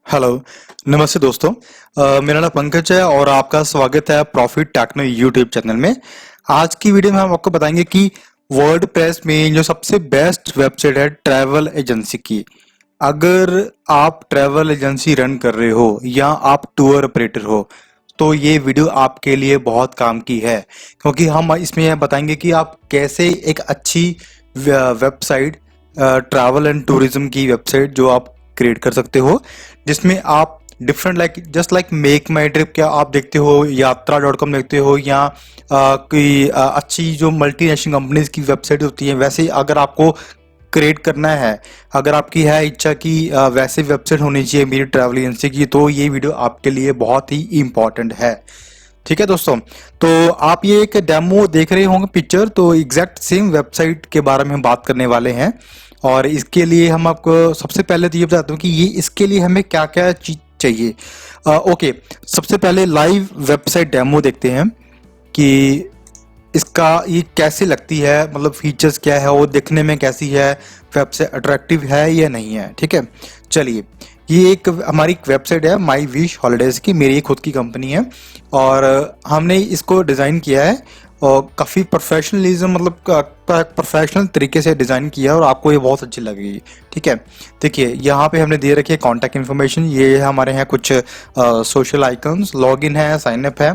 Hello. नमस्ते दोस्तों। मेरा नाम पंकज है और आपका स्वागत है प्रॉफिट टेक्नो यूट्यूब चैनल में। आज की वीडियो में हम आपको बताएंगे कि वर्डप्रेस में जो सबसे बेस्ट वेबसाइट है ट्रैवल एजेंसी की। अगर आप ट्रैवल एजेंसी रन कर रहे हो या आप टूर ऑपरेटर हो तो ये वीडियो आपके लिए बहुत काम की है, क्योंकि हम इसमें यह बताएंगे कि आप कैसे एक अच्छी वेबसाइट, ट्रैवल एंड टूरिज्म की वेबसाइट जो आप क्रिएट कर सकते हो, जिसमें आप डिफरेंट जस्ट लाइक मेक माई ट्रिप, क्या आप देखते हो यात्रा.com देखते हो या कोई अच्छी जो मल्टीनेशनल कंपनीज की वेबसाइट होती है, वैसे ही अगर आपको क्रिएट करना है, अगर आपकी है इच्छा कि वैसे वेबसाइट होनी चाहिए मेरी ट्रैवल एजेंसी की, तो ये वीडियो आपके लिए बहुत ही इम्पोर्टेंट है। ठीक है दोस्तों, तो आप ये एक डेमो देख रहे होंगे पिक्चर, तो एग्जैक्ट सेम वेबसाइट के बारे में हम बात करने वाले हैं। और इसके लिए हम आपको सबसे पहले तो ये बताता हूँ कि ये इसके लिए हमें क्या क्या चीज चाहिए। ओके, सबसे पहले लाइव वेबसाइट डेमो देखते हैं कि इसका ये कैसे लगती है, मतलब फीचर्स क्या है, वो दिखने में कैसी है, वेबसाइट अट्रैक्टिव है या नहीं है। ठीक है, चलिए, ये एक हमारी वेबसाइट है माई विश हॉलीडेज की, मेरी खुद की कंपनी है और हमने इसको डिज़ाइन किया है और काफ़ी प्रोफेशनलिज्म, मतलब प्रोफेशनल तरीके से डिज़ाइन किया है और आपको ये बहुत अच्छी लगेगी। ठीक है, देखिए यहाँ पे हमने दे रखी है कॉन्टैक्ट इन्फॉर्मेशन, ये हमारे यहाँ कुछ सोशल आइकन्स, लॉगिन है, साइन अप है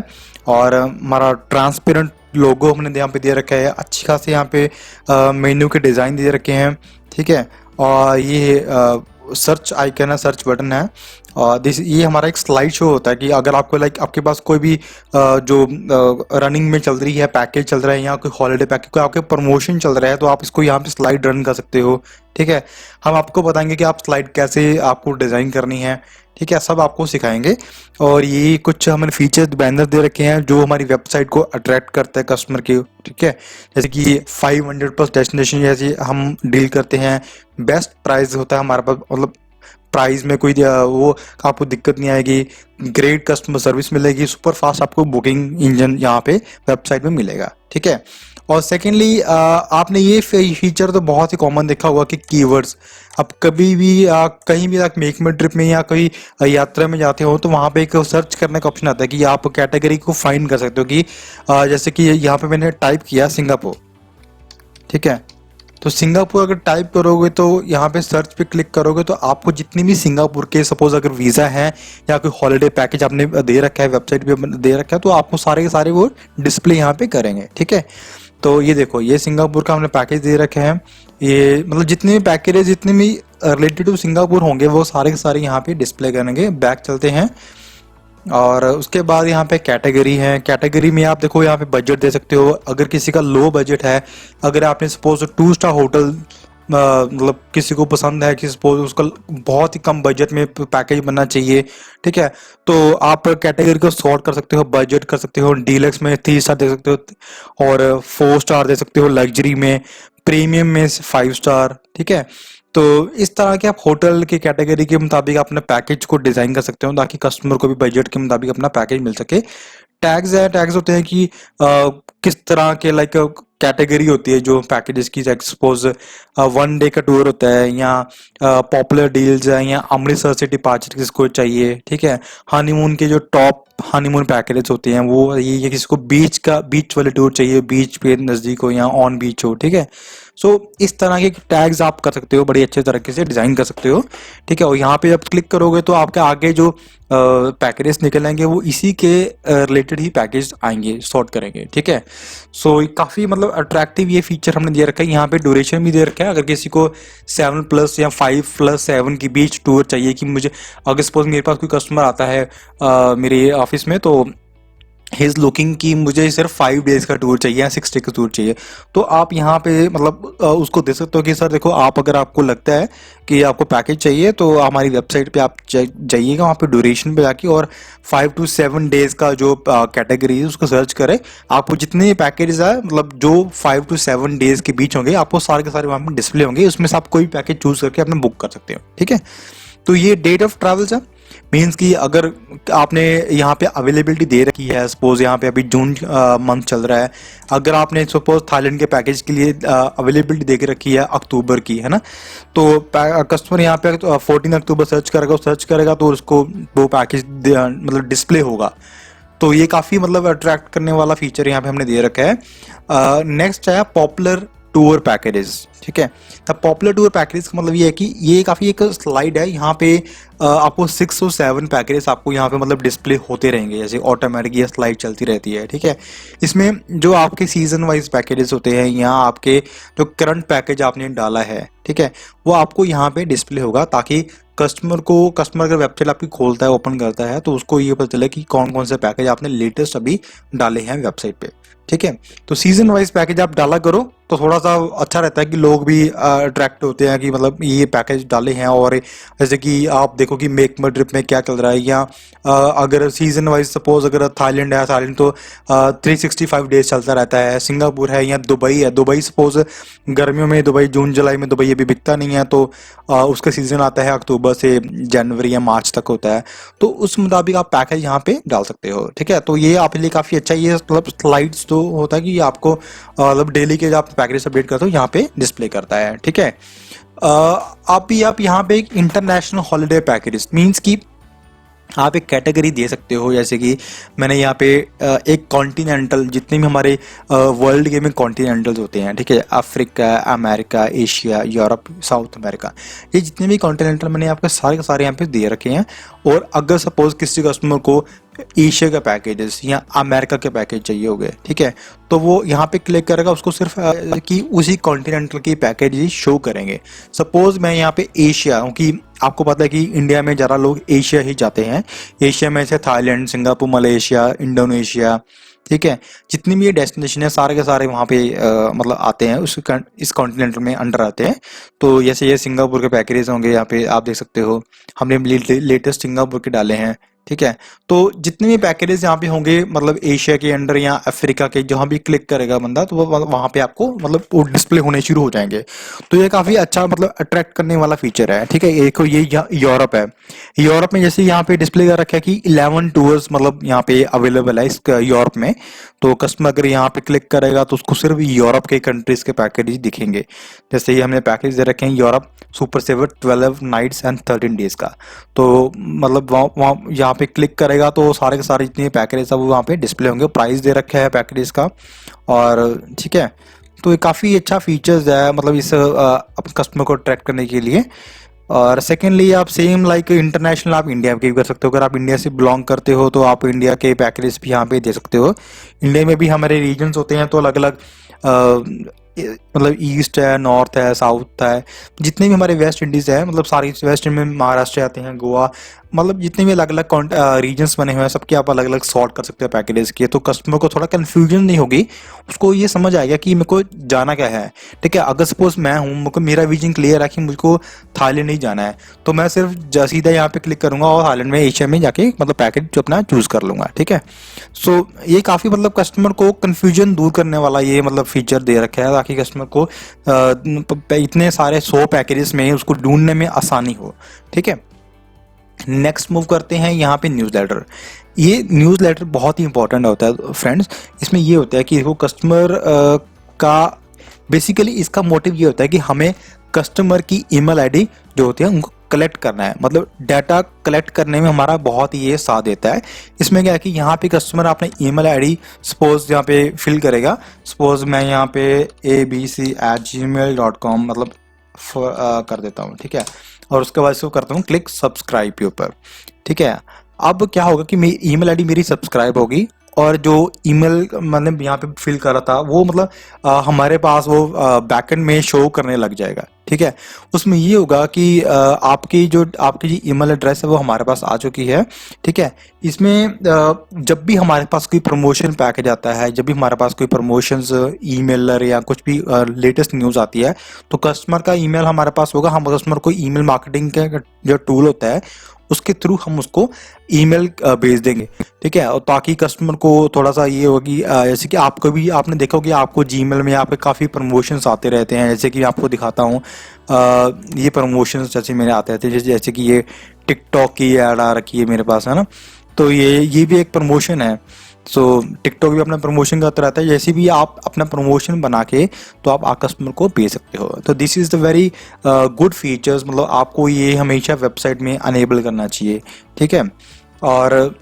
और हमारा ट्रांसपेरेंट लोगो हमने यहाँ पे दे रखा है, अच्छी खासी यहाँ पे मेन्यू के डिज़ाइन दे रखे हैं। ठीक है, और ये सर्च आइकन है, सर्च बटन है और ये हमारा एक स्लाइड शो होता है कि अगर आपको आपके पास कोई भी जो रनिंग में चल रही है, पैकेज चल रहा है या कोई हॉलीडे पैकेज, कोई आपके प्रमोशन चल रहा है, तो आप इसको यहाँ पे स्लाइड रन कर सकते हो। ठीक है, हम आपको बताएंगे कि आप स्लाइड कैसे आपको डिज़ाइन करनी है। ठीक है, सब आपको सिखाएंगे। और ये कुछ हमने फीचर बैनर दे रखे हैं जो हमारी वेबसाइट को अट्रैक्ट करता है कस्टमर के। ठीक है, जैसे कि 500+ डेस्टिनेशन जैसे हम डील करते हैं, बेस्ट प्राइस होता है हमारे पास, मतलब प्राइस में कोई वो आपको दिक्कत नहीं आएगी, ग्रेट कस्टमर सर्विस मिलेगी, सुपर फास्ट आपको बुकिंग इंजन यहाँ पे वेबसाइट में मिलेगा। ठीक है, और सेकेंडली आपने ये फीचर तो बहुत ही कॉमन देखा होगा कि कीवर्ड्स, अब कभी भी कहीं भी आप मेक माई ट्रिप में या कोई यात्रा में जाते हो तो वहाँ पे एक सर्च करने का ऑप्शन आता है कि आप कैटेगरी को फाइंड कर सकते हो कि जैसे कि यहाँ पे मैंने टाइप किया सिंगापुर। ठीक है, तो सिंगापुर अगर टाइप करोगे तो यहाँ पे सर्च पे क्लिक करोगे तो आपको जितनी भी सिंगापुर के, सपोज अगर वीज़ा है या कोई हॉलीडे पैकेज आपने दे रखा है, वेबसाइट पे दे रखा है, तो आपको सारे के सारे वो डिस्प्ले यहाँ पे करेंगे। ठीक है, तो ये देखो, ये सिंगापुर का हमने पैकेज दे रखे हैं, ये मतलब जितने भी पैकेज जितने भी रिलेटेड टू सिंगापुर होंगे वो सारे के सारे यहाँ पे डिस्प्ले करेंगे। बैक चलते हैं और उसके बाद यहाँ पे कैटेगरी है, कैटेगरी में आप देखो यहाँ पे बजट दे सकते हो। अगर किसी का लो बजट है, अगर आपने सपोज 2 स्टार होटल, मतलब किसी को पसंद है कि सपोज उसका बहुत ही कम बजट में पैकेज बनना चाहिए, ठीक है, तो आप कैटेगरी को सॉर्ट कर सकते हो, बजट कर सकते हो, डीलक्स में 3 स्टार दे सकते हो और 4 स्टार दे सकते हो, लग्जरी में, प्रीमियम में 5 स्टार। ठीक है, तो इस तरह के आप होटल की कैटेगरी के मुताबिक अपने पैकेज को डिजाइन कर सकते हो ताकि कस्टमर को भी बजट के मुताबिक अपना पैकेज मिल सके। टैग्स है, टैग्स होते हैं कि किस तरह के कैटेगरी होती है जो पैकेजेस की, सपोज 1 डे का टूर होता है या पॉपुलर डील्स है या अमृतसर से डिपार्चर किसको चाहिए। ठीक है, हनीमून के जो टॉप हनीमून पैकेजेस होते हैं वो ये किसी को बीच वाले टूर चाहिए, बीच पे नजदीक हो या ऑन बीच हो। ठीक है, सो इस तरह के टैग्स आप कर सकते हो, बड़ी अच्छे तरीके से डिजाइन कर सकते हो। ठीक है, और यहाँ पे जब क्लिक करोगे तो आपके आगे जो पैकेजेस निकलेंगे वो इसी के रिलेटेड ही पैकेज आएंगे, सॉर्ट करेंगे। ठीक है, सो काफ़ी मतलब अट्रैक्टिव ये फीचर हमने दे रखा है। यहाँ पे ड्यूरेशन भी दे रखा है, अगर किसी को 7+ या 5+7 के बीच टूर चाहिए कि मुझे, अगर सपोज मेरे पास कोई कस्टमर आता है मेरे ऑफिस में, तो ही इज़ लुकिंग कि मुझे सिर्फ 5 डेज का टूर चाहिए या 6 डे का टूर चाहिए, तो आप यहाँ पे मतलब उसको दे सकते हो कि सर देखो, आप अगर आपको लगता है कि आपको पैकेज चाहिए तो हमारी वेबसाइट पे आप जाइएगा, वहाँ पे ड्यूरेशन पे जाके और 5 to 7 डेज का जो कैटेगरी है उसको सर्च करें। आपको जितने पैकेजेस है, मतलब जो 5 to 7 डेज के बीच होंगे, आपको सारे के सारे वहाँ पे डिस्प्ले होंगे, उसमें से आप कोई पैकेज चूज करके अपने बुक कर सकते हो। ठीक है, तो ये डेट ऑफ ट्रैवल्स है। मीन्स कि अगर आपने यहाँ पे अवेलेबिलिटी दे रखी है, सपोज यहाँ पे अभी जून मंथ चल रहा है, अगर आपने सपोज थाईलैंड के पैकेज के लिए अवेलेबिलिटी दे के रखी है अक्टूबर की, है ना, तो कस्टमर यहाँ पे 14 अक्टूबर सर्च करेगा तो उसको वो पैकेज मतलब डिस्प्ले होगा। तो ये काफ़ी मतलब अट्रैक्ट करने वाला फीचर यहाँ पे हमने दे रखा है। नेक्स्ट है पॉपुलर टूर पैकेजेस। ठीक है, द पॉपुलर टूर पैकेज का मतलब ये है कि ये काफ़ी एक स्लाइड है, यहाँ पे आपको 6 और 7 पैकेजेस आपको यहाँ पे मतलब डिस्प्ले होते रहेंगे, जैसे ऑटोमेटिक ये स्लाइड चलती रहती है। ठीक है, इसमें जो आपके सीजन वाइज पैकेजेस होते हैं, यहाँ आपके जो करंट पैकेज आपने डाला है, ठीक है, वो आपको यहाँ पे डिस्प्ले होगा, ताकि कस्टमर अगर वेबसाइट आपकी खोलता है, ओपन करता है, तो उसको ये पता चले कि कौन कौन से पैकेज आपने लेटेस्ट अभी डाले हैं वेबसाइट पे। ठीक है, तो सीजन वाइज पैकेज आप डाला करो तो थोड़ा सा अच्छा रहता है कि लोग भी अट्रैक्ट होते हैं कि मतलब ये पैकेज डाले हैं। और जैसे कि आप देखो कि मेक माई ट्रिप में क्या चल रहा है, या अगर सीजन वाइज सपोज अगर थाईलैंड है, थाईलैंड तो 365 डेज चलता रहता है। सिंगापुर है या दुबई है, दुबई सपोज गर्मियों में, दुबई जून जुलाई में दुबई अभी बिकता नहीं है, तो उसका सीजन आता है अक्टूबर से जनवरी या मार्च तक होता है, तो उस मुताबिक आप पैकेज यहाँ पे डाल सकते हो। ठीक है, तो ये आपके लिए काफ़ी अच्छा, ये मतलब स्लाइड्स तो होता है कि आपको मतलब डेली के जो आप पैकेज अपडेट करते हो यहाँ पे डिस्प्ले करता है। ठीक है, आप यहाँ पे एक इंटरनेशनल हॉलिडे पैकेज मीन्स कि आप एक कैटेगरी दे सकते हो, जैसे कि मैंने यहाँ पे एक कॉन्टिनेंटल, जितने भी हमारे वर्ल्ड के में कॉन्टिनेंटल्स होते हैं, ठीक है, Africa, America, Asia, Europe, south America, ये जितने भी कॉन्टिनेंटल मैंने आपके सारे के सारे यहाँ पे दे रखे हैं। और अगर सपोज किसी कस्टमर को एशिया के पैकेजेस या अमेरिका के पैकेज चाहिए हो गए, ठीक है, तो वो यहाँ पे क्लिक करेगा, उसको सिर्फ कि उसी कॉन्टिनेंटल के पैकेज ही शो करेंगे। सपोज मैं यहाँ पे एशिया, क्योंकि आपको पता है कि इंडिया में ज़्यादा लोग एशिया ही जाते हैं, एशिया में से थाईलैंड, सिंगापुर, मलेशिया, इंडोनेशिया, ठीक है, जितनी भी ये डेस्टिनेशन है सारे के सारे वहाँ पे मतलब आते हैं, इस कॉन्टिनेंट में अंडर आते हैं। तो जैसे ये सिंगापुर के पैकेजेस होंगे, यहाँ पे आप देख सकते हो हमने लेटेस्ट सिंगापुर के डाले हैं। ठीक है, तो जितने भी पैकेजेस यहाँ पे होंगे मतलब एशिया के अंडर या अफ्रीका के, जहाँ भी क्लिक करेगा बंदा तो वो वहाँ पे आपको मतलब वो डिस्प्ले होने शुरू हो जाएंगे। तो ये काफ़ी अच्छा मतलब अट्रैक्ट करने वाला फीचर है। ठीक है, एक ये यूरोप है, यूरोप में जैसे यहाँ पे डिस्प्ले कर रखा है कि 11 टूर्स मतलब यहाँ पे अवेलेबल है इस यूरोप में। तो कस्टमर अगर यहाँ पे क्लिक करेगा तो उसको सिर्फ यूरोप के कंट्रीज के पैकेज दिखेंगे। जैसे ये हमने पैकेज दे रखे हैं Europe super saver 12 nights and 13 days का, तो मतलब वहाँ यहाँ पे क्लिक करेगा तो सारे के सारे जितने पैकेज सब वहाँ पे डिस्प्ले होंगे, प्राइस दे रखा है पैकेज का। और ठीक है, तो ये काफ़ी अच्छा फीचर्स है मतलब इस अपने कस्टमर को अट्रैक्ट करने के लिए। और सेकेंडली आप सेम लाइक इंटरनेशनल आप इंडिया के भी कर सकते हो, अगर आप इंडिया से बिलोंग करते हो तो आप इंडिया के पैकेजेस भी यहाँ पे दे सकते हो। इंडिया में भी हमारे रीजन्स होते हैं, तो अलग अलग मतलब ईस्ट है, नॉर्थ है, साउथ है, जितने भी हमारे वेस्ट इंडीज़ है, मतलब सारी वेस्ट में महाराष्ट्र आते हैं, गोवा, मतलब जितने भी अलग अलग रीजन्स बने हुए हैं सबके आप अलग अलग सॉर्ट कर सकते हैं पैकेजेस के। तो कस्टमर को थोड़ा कन्फ्यूजन नहीं होगी, उसको ये समझ आएगा कि मेरे को जाना क्या है। ठीक है, अगर सपोज मैं हूँ, मेरे को मेरा विजन क्लियर है कि मुझको थाईलैंड नहीं जाना है, तो मैं सिर्फ सीधा यहाँ पे क्लिक करूंगा और थाईलैंड में एशिया में जाके मतलब पैकेज जो अपना चूज कर लूंगा। ठीक है, सो ये काफ़ी मतलब कस्टमर को कन्फ्यूजन दूर करने वाला ये मतलब फीचर दे रखा है, ताकि कस्टमर को इतने सारे 100 पैकेजेस में उसको ढूंढने में आसानी हो। ठीक है, नेक्स्ट मूव करते हैं यहाँ पे न्यूज़लेटर। ये न्यूज़लेटर बहुत ही इंपॉर्टेंट होता है फ्रेंड्स। इसमें ये होता है कि वो कस्टमर का बेसिकली इसका मोटिव ये होता है कि हमें कस्टमर की ईमेल आईडी जो होती है उनको कलेक्ट करना है, मतलब डाटा कलेक्ट करने में हमारा बहुत ही ये साथ देता है। इसमें क्या है कि यहाँ पे कस्टमर अपने ईमेल आईडी सपोज यहाँ पे फिल करेगा, सपोज मैं यहाँ पे abc@gmail.com मतलब कर देता हूँ। ठीक है, और उसके बाद इसको करता हूँ क्लिक सब्सक्राइब के ऊपर। ठीक है, अब क्या होगा कि मेरी ईमेल आईडी मेरी सब्सक्राइब होगी, और जो ईमेल मैंने यहाँ पे फिल करा था वो मतलब हमारे पास वो बैकएंड में शो करने लग जाएगा। ठीक है, उसमें ये होगा कि आपकी जो ईमेल एड्रेस है वो हमारे पास आ चुकी है। ठीक है, इसमें जब भी हमारे पास कोई प्रमोशन पैकेज आता है, जब भी हमारे पास कोई प्रमोशंस ईमेलर या कुछ भी लेटेस्ट न्यूज़ आती है, तो कस्टमर का ईमेल हमारे पास होगा। हम कस्टमर को ईमेल मार्केटिंग का जो टूल होता है उसके थ्रू हम उसको ईमेल भेज देंगे। ठीक है, और ताकि कस्टमर को थोड़ा सा ये होगी, जैसे कि आपको भी आपने देखा होगा आपको जीमेल में यहाँ पे काफ़ी प्रमोशंस आते रहते हैं। जैसे कि आपको दिखाता हूँ, ये प्रमोशंस जैसे मेरे आते थे, जैसे कि ये टिकटॉक की ऐड आ रखी है मेरे पास, है ना। तो ये भी एक प्रमोशन है। सो टिकटॉक भी अपना प्रमोशन करता रहता है, जैसे भी आप अपना प्रमोशन बना के तो आप कस्टमर को भेज सकते हो। तो this is the very good features, मतलब आपको ये हमेशा वेबसाइट में अनेबल करना चाहिए, ठीक है। और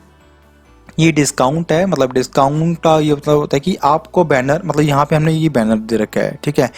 ये डिस्काउंट है, मतलब डिस्काउंट का ये मतलब होता है कि आपको बैनर, मतलब यहाँ पे हमने ये बैनर दे रखा है, ठीक है।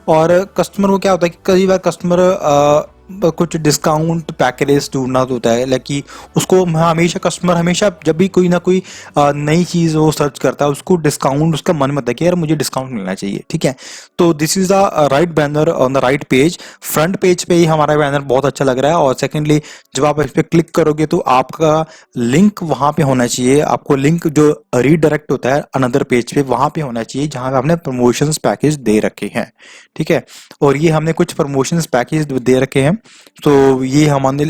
और कस्टमर को क्या होता है कि कई बार कस्टमर कुछ डिस्काउंट पैकेजेस ढूंढना होता है, लाइक कि उसको हमेशा कस्टमर हमेशा जब भी कोई ना कोई नई चीज़ वो सर्च करता है, उसको डिस्काउंट, उसका मन में होता है कि यार मुझे डिस्काउंट मिलना चाहिए, ठीक है। तो this is the right banner on the right page. Front page पे ही हमारा बैनर बहुत अच्छा लग रहा है, और सेकेंडली जब आप इस पर क्लिक करोगे तो आपका लिंक वहां पे होना चाहिए, आपको लिंक जो रीडायरेक्ट होता है अनदर पेज पे वहां पे होना चाहिए जहां पे आपने प्रमोशंस पैकेज दे रखे हैं, ठीक है। और ये हमने कुछ प्रमोशंस पैकेज दे रखे हैं। तो ये हमारे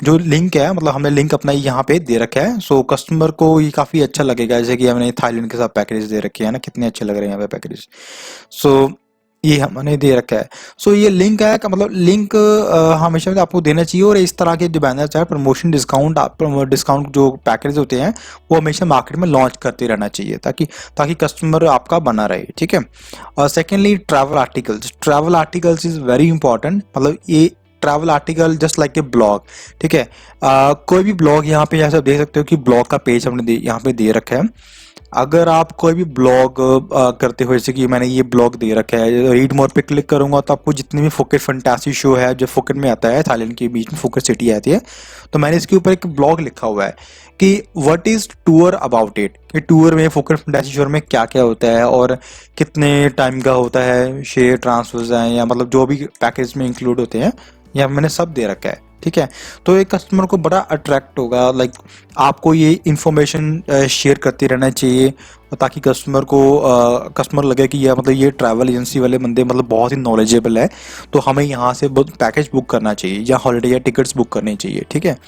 जो लिंक है, मतलब हमने लिंक अपना यहाँ पे दे रखा है। सो कस्टमर को ये काफी अच्छा लगेगा, जैसे कि हमने थाईलैंड के साथ पैकेज दे रखे हैं ना, कितने अच्छे लग रहे हैं यहाँ पे पैकेज। सो ये हमने दे रखा है। सो ये लिंक है का मतलब लिंक हमेशा से आपको देना चाहिए। और इस तरह के जो बैनर्स है, प्रमोशन डिस्काउंट डिस्काउंट जो पैकेज होते हैं वो हमेशा मार्केट में लॉन्च करते रहना चाहिए, ताकि ताकि कस्टमर आपका बना रहे, ठीक है। और secondly travel articles is very important. मतलब ये travel article just like a blog, ठीक है। कोई भी ब्लॉग यहाँ पे जैसे देख सकते हो कि ब्लॉग का पेज हमने यहाँ पे दे रखा है। अगर आप कोई भी ब्लॉग करते हो, जैसे कि मैंने ये ब्लॉग दे रखा है, रीड मोर पे क्लिक करूंगा तो आपको जितने भी फुकेट फंटासी शो है जो फुकेट में आता है, थाईलैंड के बीच में फुकेट सिटी आती है, तो मैंने इसके ऊपर एक ब्लॉग लिखा हुआ है कि what is tour about it, कि टूर में फुकेट फंटासी शो में क्या क्या होता है और कितने टाइम का होता है, शेयर ट्रांसफर्स हैं या मतलब जो भी पैकेज में इंक्लूड होते हैं, यहाँ मैंने सब दे रखा है, ठीक है। तो एक कस्टमर को बड़ा अट्रैक्ट होगा, लाइक आपको ये इंफॉर्मेशन शेयर करते रहना चाहिए, ताकि कस्टमर लगे कि मतलब ये ट्रैवल एजेंसी वाले बंदे मतलब बहुत ही नॉलेजेबल है, तो हमें यहाँ से पैकेज बुक करना चाहिए या हॉलिडे या टिकट्स बुक करने चाहिए, ठीक है।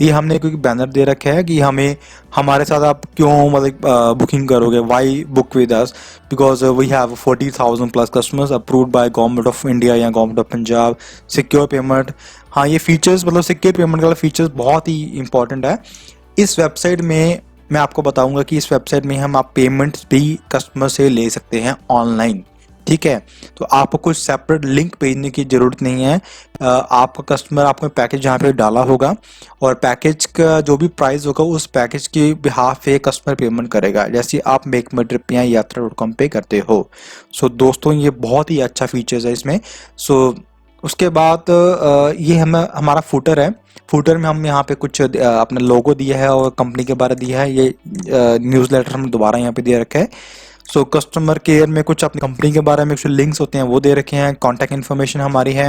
ये हमने कोई बैनर दे रखा है कि हमें हमारे साथ आप क्यों मतलब बुकिंग करोगे, why book with us, because we have 40,000 plus customers approved by government of India या government of Punjab, secure payment. हाँ, ये फीचर्स मतलब सिक्योर पेमेंट वाला फीचर्स बहुत ही इंपॉर्टेंट है। इस वेबसाइट में मैं आपको बताऊंगा कि इस वेबसाइट में हम आप पेमेंट्स भी कस्टमर से ले सकते हैं ऑनलाइन, ठीक है। तो आपको कुछ सेपरेट लिंक भेजने की जरूरत नहीं है। आपका कस्टमर आपको पैकेज जहाँ पे डाला होगा और पैकेज का जो भी प्राइस होगा उस पैकेज के बिहाफ पे कस्टमर पेमेंट करेगा, जैसे आप मेक माई ट्रिप या यात्रा.com पे करते हो। सो दोस्तों, ये बहुत ही अच्छा फीचर्स है इसमें। सो उसके बाद ये हमारा फुटर है। फुटर में हम यहाँ पे कुछ अपना लोगो दिया है और कंपनी के बारे दिया है। ये न्यूज़लेटर हम दोबारा यहाँ पे दे रखा है। सो कस्टमर केयर में कुछ अपनी कंपनी के बारे में कुछ लिंक्स होते हैं वो दे रखे हैं, कॉन्टैक्ट इन्फॉर्मेशन हमारी है,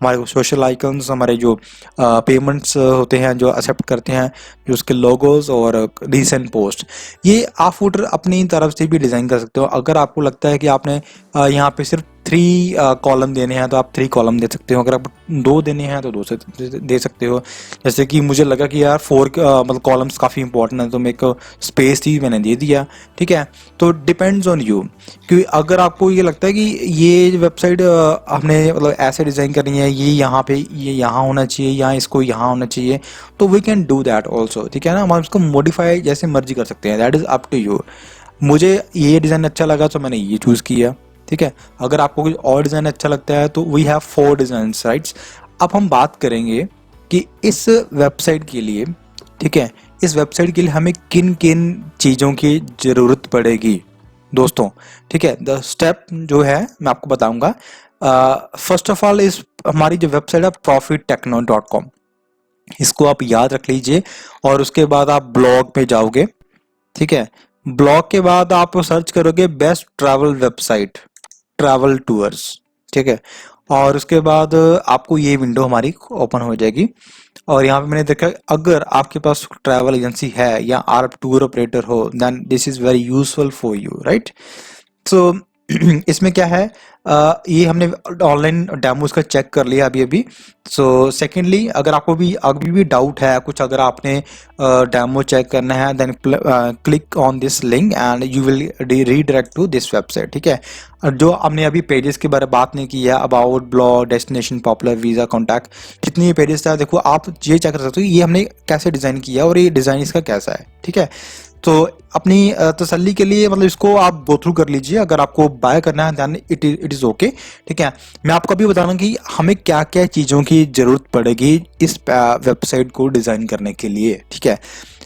हमारे सोशल आइकन्स, हमारे जो पेमेंट्स होते हैं जो एक्सेप्ट करते हैं, जो उसके लोगोज और रीसेंट पोस्ट। ये आप फुटर अपनी तरफ से भी डिज़ाइन कर सकते हो। अगर आपको लगता है कि आपने यहाँ पे सिर्फ 3 कॉलम देने हैं तो आप 3 कॉलम दे सकते हो, अगर आप 2 देने हैं तो 2 से दे सकते हो। जैसे कि मुझे लगा कि यार 4 मतलब कॉलम्स काफ़ी इंपॉर्टेंट है तो मेरे को स्पेस ही मैंने दे दिया, ठीक है। तो डिपेंड्स ऑन यू, क्योंकि अगर आपको ये लगता है कि ये वेबसाइट हमने मतलब ऐसे डिज़ाइन करनी है, ये यहाँ पे ये यहाँ होना चाहिए या इसको यहाँ होना चाहिए, तो we can do that also, ठीक है ना। हम इसको मॉडिफाई जैसे मर्जी कर सकते हैं, that is up to you. मुझे ये डिज़ाइन अच्छा लगा तो मैंने ये चूज़ किया, ठीक है। अगर आपको कोई और डिज़ाइन अच्छा लगता है तो वी हैव 4 डिज़ाइन राइट्स। अब हम बात करेंगे कि इस वेबसाइट के लिए, ठीक है, इस वेबसाइट के लिए हमें किन किन चीज़ों की ज़रूरत पड़ेगी दोस्तों, ठीक है। द स्टेप जो है मैं आपको बताऊंगा। फर्स्ट ऑफ ऑल इस हमारी जो वेबसाइट है profitechno.com, इसको आप याद रख लीजिए। और उसके बाद आप ब्लॉग पे जाओगे, ठीक है। ब्लॉग के बाद आप सर्च करोगे best travel website, travel tours, ठीक है। और उसके बाद आपको ये विंडो हमारी ओपन हो जाएगी। और यहाँ पे मैंने देखा अगर आपके पास ट्रैवल एजेंसी है या आप टूर ऑपरेटर हो, then this is very useful for you, right. So इसमें क्या है, ये हमने ऑनलाइन डेमोज का चेक कर लिया अभी अभी। सो सेकेंडली, अगर आपको भी अभी भी डाउट है कुछ, अगर आपने डेमो चेक करना है, then click on this link and you will redirect to this website, ठीक है। जो हमने अभी पेजेस के बारे में बात नहीं की है, about, blog, destination, popular, visa, contact, जितनी ये पेजेस था, देखो आप ये चेक कर सकते हो ये हमने कैसे डिज़ाइन किया और ये डिज़ाइन इसका कैसा है, ठीक है। तो अपनी तसल्ली के लिए मतलब इसको आप गो थ्रू कर लीजिए। अगर आपको बाय करना है दैन इट इज़ ओके, ठीक है। मैं आपको अभी बता रहा हूँ कि हमें क्या क्या चीज़ों की ज़रूरत पड़ेगी इस वेबसाइट को डिज़ाइन करने के लिए, ठीक है।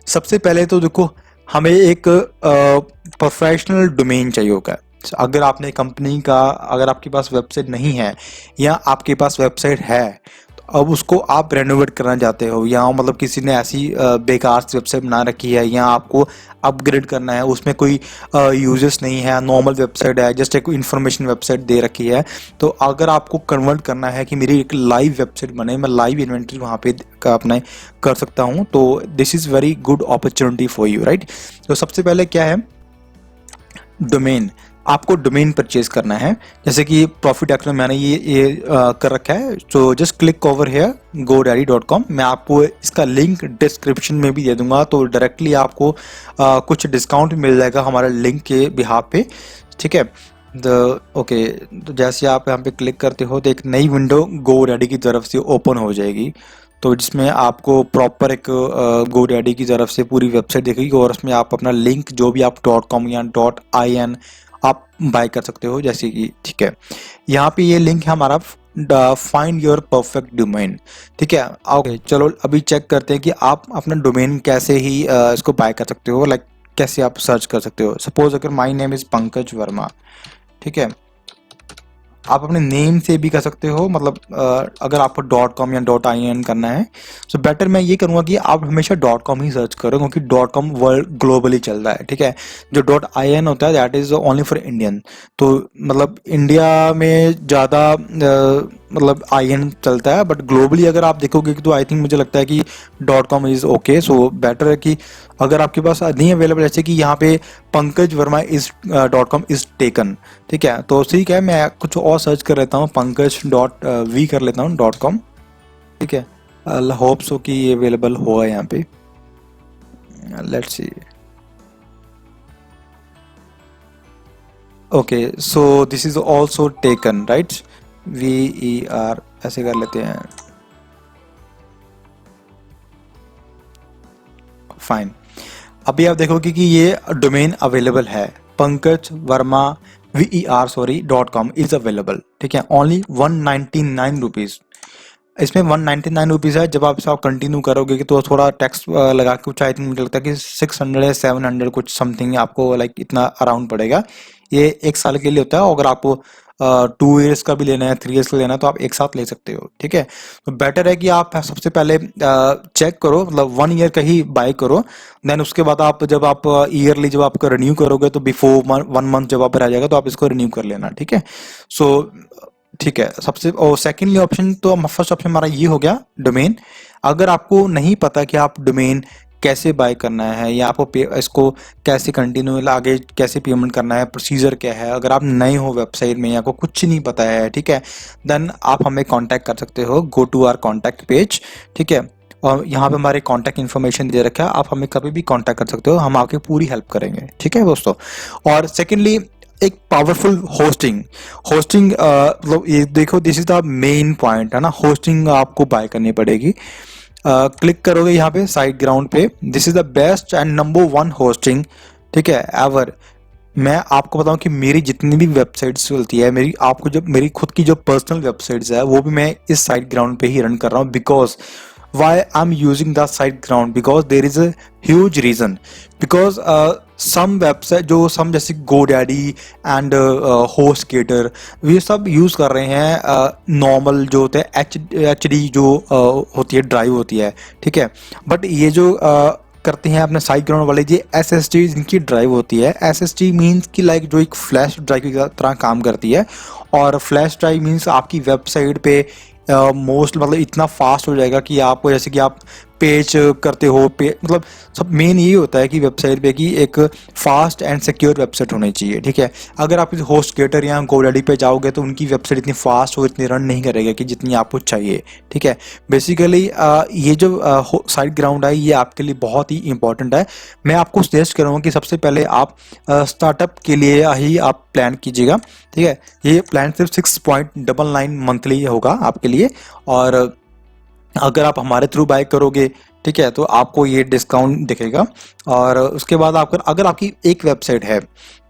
सबसे पहले तो देखो, हमें एक प्रोफेशनल डोमेन चाहिए होगा। अगर आपने कंपनी का, अगर आपके पास वेबसाइट नहीं है या आपके पास वेबसाइट है, अब उसको आप रेनोवेट करना चाहते हो, या मतलब किसी ने ऐसी बेकार सी वेबसाइट बना रखी है, या आपको अपग्रेड करना है, उसमें कोई यूजर्स नहीं है, नॉर्मल वेबसाइट है, जस्ट एक इन्फॉर्मेशन वेबसाइट दे रखी है, तो अगर आपको कन्वर्ट करना है कि मेरी एक लाइव वेबसाइट बने, मैं लाइव इन्वेंटरी वहाँ पे अपना कर सकता हूँ, तो this is very good opportunity for you, right. तो सबसे पहले क्या है, डोमेन। आपको डोमेन परचेज करना है, जैसे कि प्रॉफिट टेक्नो मैंने ये कर रखा है। तो just click over here godaddy.com। मैं आपको इसका लिंक डिस्क्रिप्शन में भी दे दूंगा, तो डायरेक्टली आपको कुछ डिस्काउंट मिल जाएगा हमारे लिंक के बिहाफ पे, ठीक है। ओके, तो जैसे आप यहाँ पे क्लिक करते हो तो एक नई विंडो GoDaddy की तरफ से ओपन हो जाएगी, तो जिसमें आपको प्रॉपर एक GoDaddy की तरफ से पूरी वेबसाइट दिखेगी, और उसमें आप अपना लिंक जो भी आप .com या .in आप बाय कर सकते हो, जैसे कि, ठीक है। यहाँ पे ये लिंक है हमारा फाइंड योर परफेक्ट डोमेन, ठीक है। ओके, चलो अभी चेक करते हैं कि आप अपना डोमेन कैसे ही इसको बाय कर सकते हो, लाइक कैसे आप सर्च कर सकते हो। सपोज अगर my name is Pankaj Verma, ठीक है, आप अपने नेम से भी कर सकते हो, मतलब अगर आपको .com या .in करना है, सो बेटर मैं ये करूँगा कि आप हमेशा .com ही सर्च करो, क्योंकि .com वर्ल्ड ग्लोबली चल रहा है, ठीक है। जो .in होता है that is only for Indian, तो मतलब इंडिया में ज़्यादा मतलब IN चलता है, बट ग्लोबली अगर आप देखोगे तो आई थिंक मुझे लगता है कि .com is okay. So better है कि अगर आपके पास नहीं अवेलेबल, जैसे कि यहाँ पे Pankaj Verma is .com is taken, ठीक है, तो ठीक है, मैं कुछ और सर्च कर लेता हूँ, पंकज .v कर लेता हूँ .com, ठीक है। होप सो कि ये अवेलेबल होगा यहाँ पे, let's see. Okay, so this is also taken, right, VER ऐसे कर लेते हैं, फाइन। अभी आप देखोगे कि ये डोमेन अवेलेबल है, Pankaj Verma .com is available, ठीक है, ओनली 199 रुपीज़। इसमें 199 रुपीज़ है। जब आप इसको कंटिन्यू करोगे कि तो थोड़ा टैक्स लगा के कुछ, आई थिंक मुझे लगता है कि 600 या 700 कुछ समथिंग आपको लाइक इतना अराउंड पड़ेगा। ये 1 साल के लिए होता है, अगर आपको 2 ईयर्स का भी लेना है, 3 ईयर्स का लेना है, तो आप एक साथ ले सकते हो, ठीक है। तो बेटर है कि आप सबसे पहले चेक करो, मतलब 1 ईयर का ही बाय करो, देन उसके बाद आप जब आप ईयरली जब आपका रिन्यू करोगे, तो बिफोर 1 मंथ जब आप रह जाएगा तो आप इसको रिन्यू कर लेना, ठीक है। सो ठीक है, सबसे और सेकेंडली ऑप्शन, तो फर्स्ट ऑप्शन हमारा ये हो गया डोमेन। अगर आपको नहीं पता कि आप डोमेन कैसे बाय करना है, या आपको इसको कैसे कंटिन्यू आगे कैसे पेमेंट करना है, प्रोसीजर क्या है, अगर आप नए हो वेबसाइट में या आपको कुछ नहीं पता है, ठीक है, देन आप हमें कांटेक्ट कर सकते हो, go to our contact page, ठीक है, और यहाँ पे हमारे कांटेक्ट इन्फॉर्मेशन दे रखा है, आप हमें कभी भी कांटेक्ट कर सकते हो, हम आपकी पूरी हेल्प करेंगे, ठीक है दोस्तों। और सेकेंडली, एक पावरफुल होस्टिंग मतलब ये देखो, this is the main point है ना, होस्टिंग आपको बाय करनी पड़ेगी। क्लिक करोगे यहाँ पे साइट ग्राउंड पे, this is the best and number 1 hosting, ठीक है, एवर। मैं आपको बताऊं कि मेरी जितनी भी वेबसाइट्स चलती है, मेरी खुद की जो पर्सनल वेबसाइट्स है, वो भी मैं इस साइट ग्राउंड पे ही रन कर रहा हूँ, because why I'm using the site ground, because there is a huge reason, because some website जो जैसे GoDaddy and HostGator, ये सब यूज़ कर रहे हैं नॉर्मल जो होते हैं HD जो होती है, ड्राइव होती है, ठीक है, बट ये जो करते हैं अपने साइट ग्राउंड वाले, ये SSD जिनकी ड्राइव होती है, SSD मीन्स की लाइक जो एक फ्लैश ड्राइव की तरह काम करती है, और फ्लैश ड्राइव मीन्स आपकी वेबसाइट पे मोस्ट मतलब इतना फास्ट हो जाएगा कि आपको, जैसे कि आप पेज करते हो मतलब सब मेन यही होता है कि वेबसाइट पे की एक फास्ट एंड सिक्योर वेबसाइट होनी चाहिए, ठीक है। अगर आप होस्टगेटर या गोडैडी पे जाओगे तो उनकी वेबसाइट इतनी फास्ट और इतनी रन नहीं करेगा कि जितनी आपको चाहिए, ठीक है। बेसिकली ये जो साइट ग्राउंड है ये आपके लिए बहुत ही इंपॉर्टेंट है। मैं आपको सजेस्ट करूँगा कि सबसे पहले आप स्टार्टअप के लिए ही आप प्लान कीजिएगा, ठीक है। ये प्लान सिर्फ 6.99 मंथली होगा आपके लिए, और अगर आप हमारे थ्रू बाय करोगे, ठीक है, तो आपको ये डिस्काउंट दिखेगा। और उसके बाद आप अगर आपकी एक वेबसाइट है,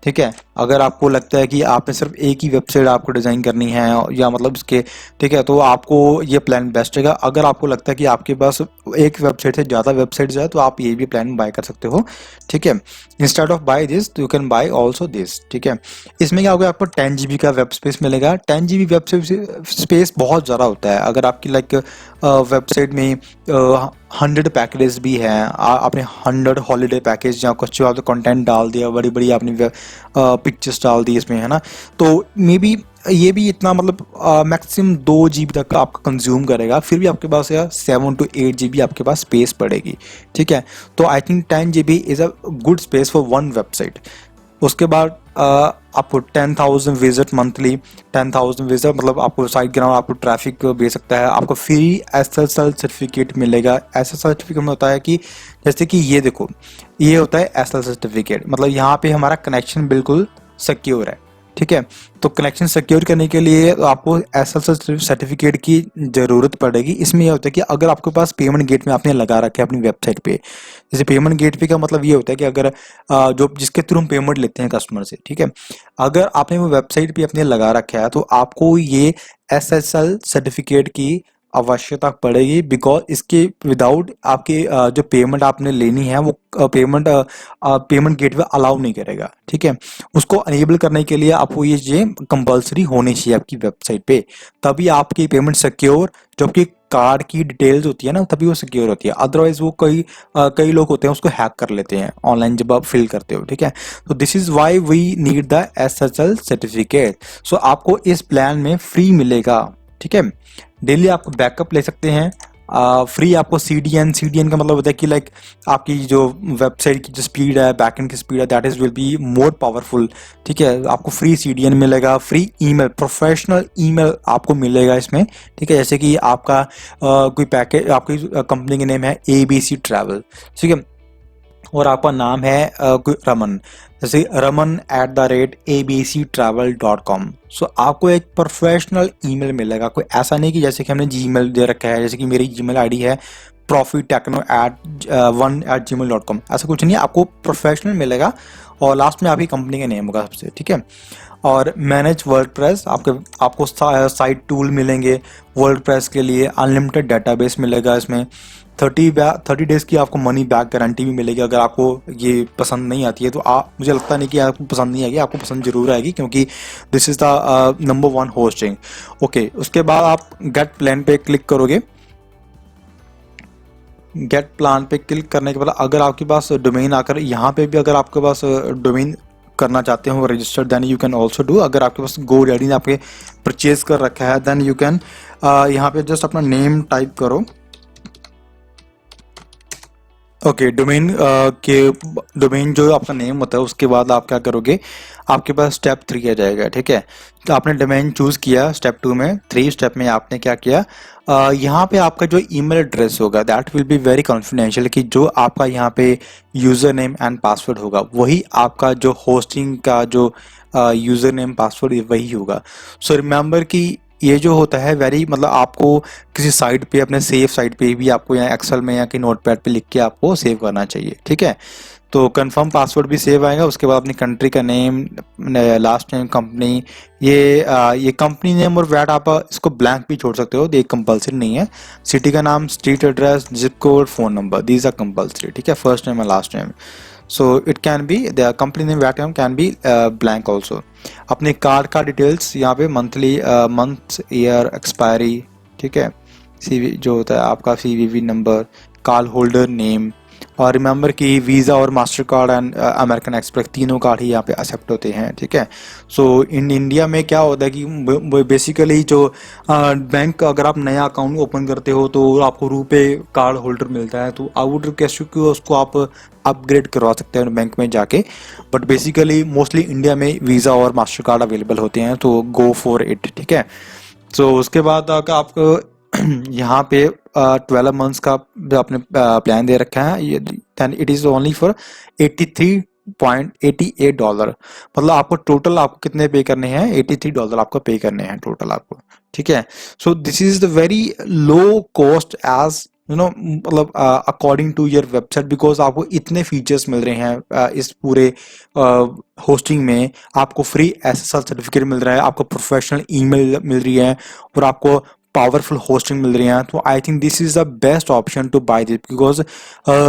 ठीक है, अगर आपको लगता है कि आपने सिर्फ एक ही वेबसाइट आपको डिज़ाइन करनी है या मतलब इसके, ठीक है, तो आपको ये प्लान बेस्ट रहेगा। अगर आपको लगता है कि आपके पास एक वेबसाइट से ज़्यादा वेबसाइट्स है तो आप ये भी प्लान बाय कर सकते हो, ठीक है। Instead of buy this you can buy also this, ठीक है। इसमें क्या होगा, आपको 10 GB का वेब स्पेस मिलेगा। 10 GB वेब स्पेस बहुत ज़्यादा होता है। अगर आपकी लाइक वेबसाइट में 100 पैकेजेस भी हैं, आपने 100 हॉलीडे पैकेज या कुछ आपने कंटेंट डाल दिया, बड़ी बड़ी आपने पिक्चर्स डाल दी इसमें, है ना, तो मे बी ये भी इतना मतलब मैक्सिमम 2 GB तक आपका कंज्यूम करेगा, फिर भी आपके पास यार 7 to 8 GB आपके पास स्पेस पड़ेगी, ठीक है। तो I think 10 GB is a good space for one website. उसके बाद आपको 10,000 विजिट मंथली, 10,000 विजिट मतलब आपको साइट ग्राउंड आपको ट्रैफिक भेज सकता है। आपको फ्री SSL सर्टिफिकेट मिलेगा। SSL सर्टिफिकेट में होता है कि जैसे कि ये देखो, ये होता है SSL सर्टिफिकेट, मतलब यहाँ पे हमारा कनेक्शन बिल्कुल सिक्योर है, ठीक है। तो कनेक्शन सिक्योर करने के लिए आपको SSL सर्टिफिकेट की ज़रूरत पड़ेगी। इसमें यह होता है कि अगर आपके पास पेमेंट गेटवे आपने लगा रखे अपनी वेबसाइट पे, जैसे पेमेंट गेटवे का मतलब ये होता है कि अगर जो जिसके थ्रू हम पेमेंट लेते हैं कस्टमर से, ठीक है, अगर आपने वो वेबसाइट पे अपने लगा रखा है तो आपको ये SSL सर्टिफिकेट की आवश्यकता पड़ेगी, बिकॉज इसके विदाउट आपके जो पेमेंट आपने लेनी है वो पेमेंट गेटवे अलाउ नहीं करेगा, ठीक है। उसको अनेबल करने के लिए आपको ये कंपलसरी होनी चाहिए आपकी वेबसाइट पे, तभी आपकी पेमेंट सिक्योर, जो आपकी कार्ड की डिटेल्स होती है ना, तभी वो सिक्योर होती है। अदरवाइज वो कई लोग होते हैं उसको हैक कर लेते हैं ऑनलाइन जब आप फिल करते हो, ठीक है। तो this is why we need the SSL certificate. So आपको इस प्लान में फ्री मिलेगा, ठीक है। डेली आपको बैकअप ले सकते हैं, फ्री आपको CDN का मतलब होता है कि लाइक आपकी जो वेबसाइट की जो स्पीड है, बैकएंड की स्पीड है, that is will be more powerful, ठीक है। आपको फ्री CDN मिलेगा, फ्री ईमेल, प्रोफेशनल ईमेल आपको मिलेगा इसमें, ठीक है। जैसे कि आपका कोई पैकेज, आपकी कंपनी का नेम है ABC ट्रैवल, ठीक है, और आपका नाम है रमन, जैसे raman@abctravel.com। सो आपको एक प्रोफेशनल ईमेल मिलेगा। कोई ऐसा नहीं कि जैसे कि हमने Gmail दे रखा है, जैसे कि मेरी Gmail ID है profitechno1@gmail.com, ऐसा कुछ नहीं है। आपको प्रोफेशनल मिलेगा और लास्ट में आपकी कंपनी का नेम होगा सबसे, ठीक है। और मैनेज वर्डप्रेस, आपको साइट टूल मिलेंगे वर्डप्रेस के लिए, अनलिमिटेड डेटाबेस मिलेगा इसमें, 30 डेज की आपको मनी बैक गारंटी भी मिलेगी। अगर आपको ये पसंद नहीं आती है तो मुझे लगता नहीं कि आपको पसंद नहीं आएगी, आपको पसंद जरूर आएगी, क्योंकि this is the number 1 hosting. Okay, उसके बाद आप गेट प्लान पे क्लिक करोगे। गेट प्लान पे क्लिक करने के बाद अगर आपके पास डोमेन आकर यहाँ पे भी अगर आपके पास डोमेन करना चाहते हो registered, then you can also do. अगर आपके पास GoDaddy ने आपके परचेज कर रखा है, देन यू कैन यहाँ पे जस्ट अपना नेम टाइप करो। ओके, डोमेन जो आपका नेम होता है उसके बाद आप क्या करोगे, आपके पास स्टेप 3 आ जाएगा, ठीक है। तो आपने डोमेन चूज किया स्टेप 2 में, 3 स्टेप में आपने क्या किया, यहाँ पे आपका जो ईमेल एड्रेस होगा that will be very confidential, कि जो आपका यहाँ पे यूजर नेम एंड पासवर्ड होगा वही आपका जो होस्टिंग का जो यूजर नेम पासवर्ड वही होगा। सो रिमेंबर कि ये जो होता है वेरी मतलब आपको किसी साइट पे, अपने सेफ साइट पे भी आपको या एक्सेल में या कि नोटपैड पे लिख के आपको सेव करना चाहिए, ठीक है। तो कंफर्म पासवर्ड भी सेव आएगा। उसके बाद अपनी कंट्री का नेम, लास्ट नेम, कंपनी, ये कंपनी नेम और वैट आप इसको ब्लैंक भी छोड़ सकते हो, ये कंपलसरी नहीं है। सिटी का नाम, street address, zip code, phone number, these are compulsory, ठीक है, फर्स्ट नेम और last name. So it can be the company name, VAT can be blank also. अपने कार्ड का डिटेल्स यहाँ पे मंथली, मंथ, ईयर, एक्सपायरी, ठीक है, CV जो होता है आपका CVV number, card holder name, और रिमेंबर कि वीज़ा और master card and American express तीनों कार्ड ही यहाँ पे एक्सेप्ट होते हैं, ठीक है। सो इन इंडिया में क्या होता है कि बेसिकली जो बैंक, अगर आप नया अकाउंट ओपन करते हो तो आपको रुपे कार्ड होल्डर मिलता है, तो आई वुड रिक्वेस्ट यू कि उसको आप अपग्रेड करवा सकते हैं बैंक में जाके। बट बेसिकली मोस्टली इंडिया में वीज़ा और मास्टर कार्ड अवेलेबल होते हैं, तो गो फॉर इट, ठीक है। तो उसके बाद अगर आपको यहाँ पे 12 मंथ्स का जो आपने प्लान दे रखा है, ये then it is only for $83.88। मतलब आपको टोटल आपको कितने पे करने हैं, $83 आपको पे करने हैं टोटल आपको, ठीक है। So this is the very low cost as you know, मतलब according to your website, because आपको इतने फीचर्स मिल रहे हैं इस पूरे होस्टिंग में। आपको फ्री एसएसएल सर्टिफिकेट मिल रहा है, आपको प्रोफेशनल ईमेल मिल रही है, और आपको पावरफुल होस्टिंग मिल रही है। तो I think this is the best option to buy this, because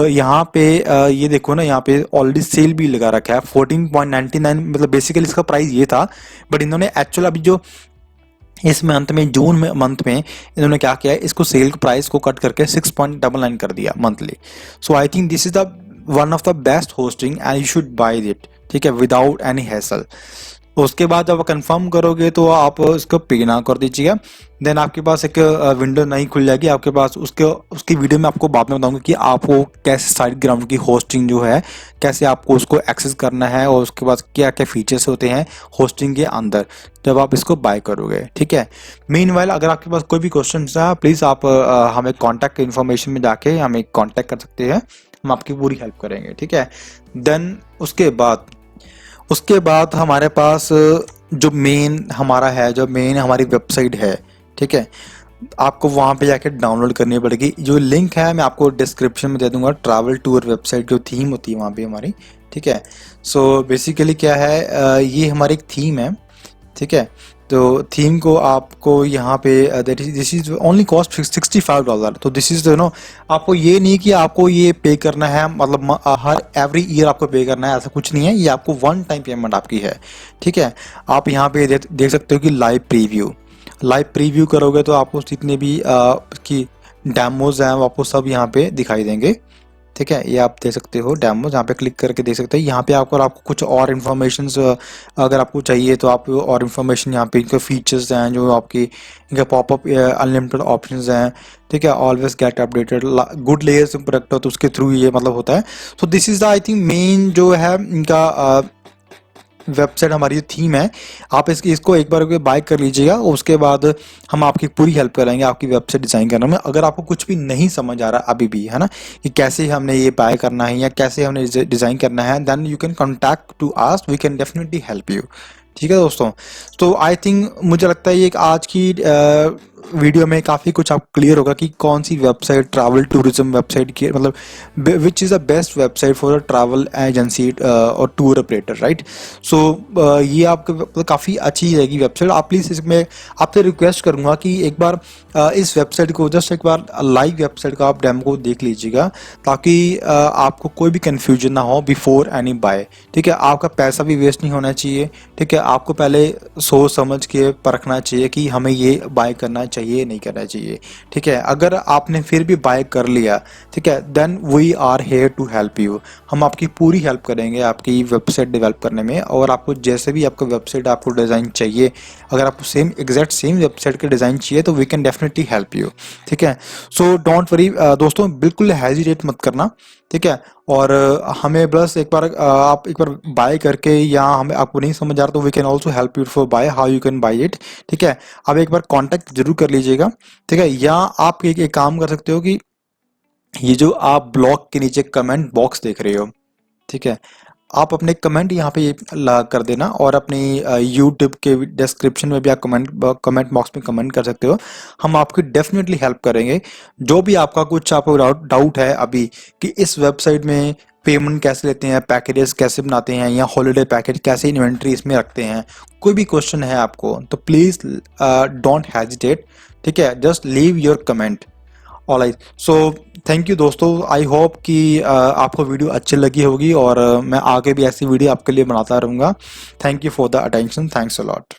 यहाँ पे ये देखो ना, यहाँ पे ऑलरेडी सेल भी लगा रखा है 14.99। मतलब बेसिकली इसका प्राइस ये था, बट इन्होंने एक्चुअल अभी जो इस मंथ में, जून में मंथ में इन्होंने क्या किया है, इसको सेल प्राइस को कट करके 6.99 कर दिया monthly. So I think this is the one of the best hosting and you should buy it, ठीक है, विदाउट एनी हैसल। उसके बाद जब कंफर्म करोगे तो आप इसको पे ना कर दीजिएगा, देन आपके पास एक विंडो नई खुल जाएगी आपके पास। उसकी वीडियो में आपको बाद में बताऊंगा कि आपको कैसे साइट ग्राउंड की होस्टिंग जो है, कैसे आपको उसको एक्सेस करना है, और उसके बाद क्या क्या फीचर्स होते हैं होस्टिंग के अंदर जब आप इसको बाय करोगे, ठीक है। मीनवाइल अगर आपके पास कोई भी क्वेश्चन है, प्लीज़ आप हमें कॉन्टैक्ट इन्फॉर्मेशन में जाके हमें कॉन्टैक्ट कर सकते हैं, हम आपकी पूरी हेल्प करेंगे, ठीक है। देन उसके बाद हमारे पास जो मेन हमारा है, जो मेन हमारी वेबसाइट है, ठीक है, आपको वहाँ पे जाके डाउनलोड करनी पड़ेगी। जो लिंक है मैं आपको डिस्क्रिप्शन में दे दूंगा, ट्रैवल टूर वेबसाइट जो थीम होती है वहाँ पे हमारी, ठीक है। सो बेसिकली क्या है, ये हमारी एक थीम है, ठीक है। तो थीम को आपको यहाँ पे दिस इज ओनली कॉस्ट $65। तो दिस इज नो, आपको ये नहीं कि आपको ये पे करना है, मतलब हर एवरी ईयर आपको पे करना है, ऐसा कुछ नहीं है। ये आपको वन टाइम पेमेंट आपकी है, ठीक है। आप यहाँ पे देख सकते हो कि लाइव प्रीव्यू करोगे तो आपको जितने भी की डेमोज हैं वो आपको सब यहाँ पे दिखाई देंगे, ठीक है। ये आप देख सकते हो डेमो, जहाँ पे क्लिक करके देख सकते हो। यहाँ पे आपको कुछ और इन्फॉर्मेशन अगर आपको चाहिए तो आप और इन्फॉर्मेशन यहाँ पे, इनके फीचर्स हैं जो आपकी, इनके पॉपअप अनलिमिटेड ऑप्शंस हैं, ठीक है। Always get updated, good layers product हो तो उसके थ्रू ये मतलब होता है। So this is the I think main जो है इनका वेबसाइट, हमारी जो थीम है। आप इसको एक बार बाय कर लीजिएगा, उसके बाद हम आपकी पूरी हेल्प करेंगे आपकी वेबसाइट डिज़ाइन करने में। अगर आपको कुछ भी नहीं समझ आ रहा अभी भी, है ना, कि कैसे हमने ये बाय करना है या कैसे हमने डिज़ाइन करना है, then you can contact to us, we can definitely help you, ठीक है दोस्तों। तो आई थिंक मुझे लगता है ये एक आज की वीडियो में काफ़ी कुछ आप क्लियर होगा कि कौन सी वेबसाइट ट्रैवल टूरिज्म वेबसाइट की, मतलब which is the best website for a travel agency और टूर ऑपरेटर, राइट। सो ये आपको मतलब काफ़ी अच्छी रहेगी वेबसाइट। आप प्लीज़ इसमें आपसे रिक्वेस्ट करूँगा कि एक बार इस वेबसाइट को जस्ट एक बार लाइव वेबसाइट का आप डेमो को देख लीजिएगा, ताकि आपको कोई भी कन्फ्यूजन ना हो बिफोर एनी बाय, ठीक है। आपका पैसा भी वेस्ट नहीं होना चाहिए, ठीक है। आपको पहले सोच समझ के परखना चाहिए कि हमें ये बाय करना चाहिए नहीं करना चाहिए, ठीक है। अगर आपने फिर भी बाय कर लिया, ठीक है, then we are here to help you. हम आपकी पूरी हेल्प करेंगे आपकी वेबसाइट डेवलप करने में, और आपको जैसे भी आपका वेबसाइट आपको डिज़ाइन चाहिए, अगर आपको एग्जैक्ट सेम वेबसाइट का डिज़ाइन चाहिए तो we can definitely help you, ठीक है। सो डोंट वरी दोस्तों, बिल्कुल हेजिटेट मत करना, ठीक है। और हमें बस एक बार आप एक बार बाय करके, या हमें आपको नहीं समझ आ रहा तो we can also help you for buy, how you can buy it, ठीक है। आप एक बार कांटेक्ट जरूर कर लीजिएगा, ठीक है। या आप एक काम कर सकते हो कि ये जो आप ब्लॉग के नीचे कमेंट बॉक्स देख रहे हो, ठीक है, आप अपने कमेंट यहाँ पे कर देना, और अपनी यूट्यूब के डिस्क्रिप्शन में भी आप कमेंट बॉक्स में कमेंट कर सकते हो। हम आपकी डेफिनेटली हेल्प करेंगे। जो भी आपका कुछ आपको डाउट है अभी कि इस वेबसाइट में पेमेंट कैसे लेते हैं, पैकेजेस कैसे बनाते हैं, या हॉलीडे पैकेज कैसे इन्वेंट्री इसमें रखते हैं, कोई भी क्वेश्चन है आपको तो प्लीज़ डोंट हेजिटेट, ठीक है, just leave your comment. Alright, so thank you दोस्तों। आई होप कि आपको वीडियो अच्छी लगी होगी, और मैं आगे भी ऐसी वीडियो आपके लिए बनाता रहूँगा। Thank you for the attention, thanks a lot.